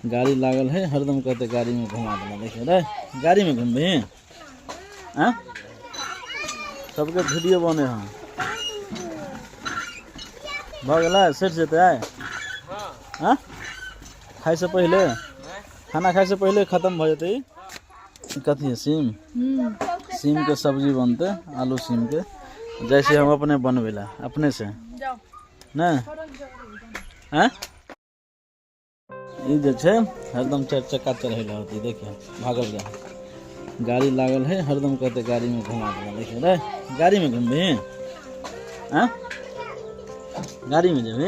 गाड़ी लागल है, हरदम कहते गाड़ी में घुमा देना। देखिए रे, गाड़ी में घूम भी सबके वीडियो बने हैं। भगला सेट जेते आए हाँ खाए से पहले, खाना खाए से पहले खत्म हो जाते। कथी है सीम, सीम के सब्जी बनते, आलू सीम के, जैसे हम अपने बनवेला अपने से ना हाँ। ये जे छे हरदम 4 चक्का चढ़ेला होती। देखिए भागल जा, गाड़ी लागल है, हरदम कहते गाड़ी में घुमा देना। देखिए रे, गाड़ी में घूम भी हाँ, गाड़ी में जेबी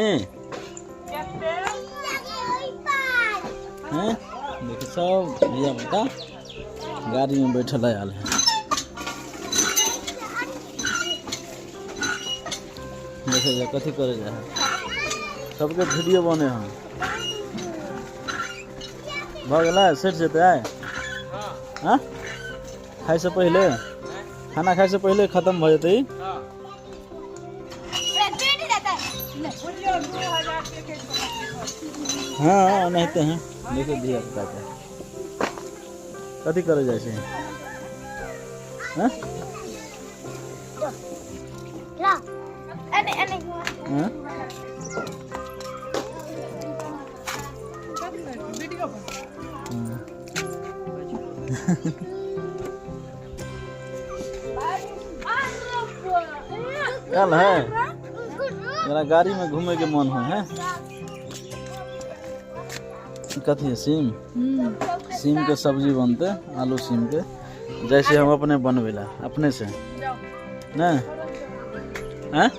हैं। देखिए सब भैया बेटा गाड़ी में बैठल आयल है। देखे जा कथी करे जा है, सबके वीडियो बने हैं। भगला सेट जेते आए हाँ खाए से पहले, खाना खाए से पहले खत्म हो जाते। हाँ नहते हैं। देखो दिया बताते कथी करे जैसे हाँ? हाँ? चल है मेरा गाड़ी में घूमे के मन है कथी है सीम, सीम के सब्जी बनते, आलू सीम के, जैसे हम अपने बनवेला अपने से ना हाँ?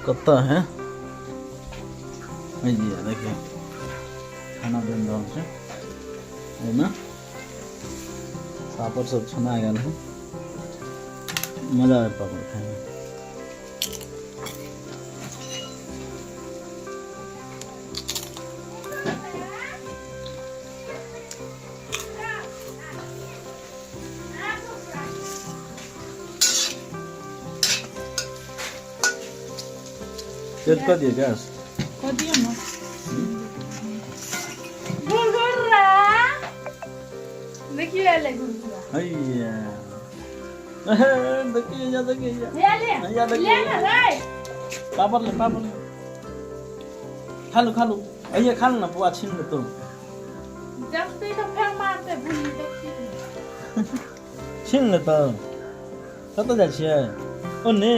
कत्ता है देखिए खाना बन रहा है ना, पापड़ सब छना गया है, मजा आए पापड़ खाने में। तेज कर दिए गैस कर दिया ना। देखिए ले गुरगुरा हैया देखिए या देखिए ले ना रे पापड़ ले खा लो आइए खा लो ना, बुआ छीन ले तो जब ते तो फिर मारते भूल देखिए छीन ले तो कत जा छिए ओने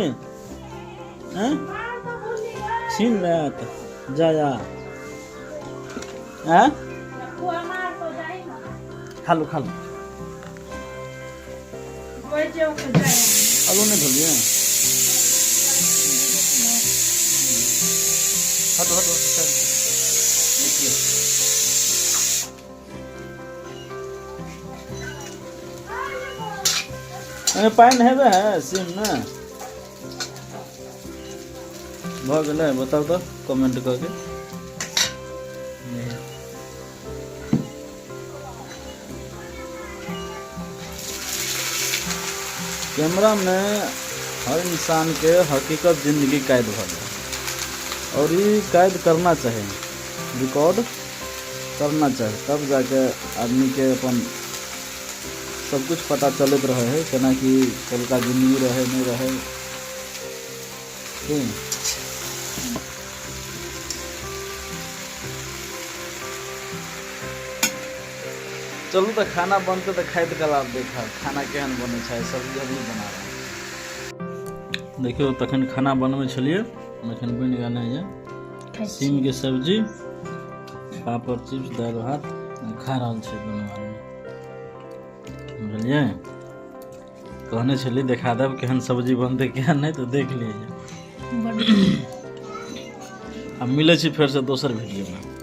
हैं मार तो भूल गए छीन ले तो जा हैं बुआ मार तो जाए ना। खा लो कोई जो के जाए आलू नहीं धोलिए हटो चल देखिए पानी है सीम ना भगल बताओ तो कमेंट करके। कैमरा में हर इंसान के हकीकत जिंदगी कैद हो जाए और ये कैद करना चाहिए, रिकॉर्ड करना चाहिए, तब जाके आदमी के अपन सब कुछ पता चलत रहे है केना कि कल का जिंदगी रहे नहीं रहे। चलू तो खाना बनते तो खाए तो कल आप देखा खाना केहन बने छै, सब्जी अभी बना रहा देखियो तखन खाना बनबे छलिए, तखन बन गेल है सीम के सब्जी, पापड़ चिप्स, दाल भात खा रहा है दोनों आदमी। बुझलिए कहने छली देखा देव केहन सब्जी बनते केहन नहीं तो देख लीजिए। अब मिले छी फिर से दोसर वीडियो में।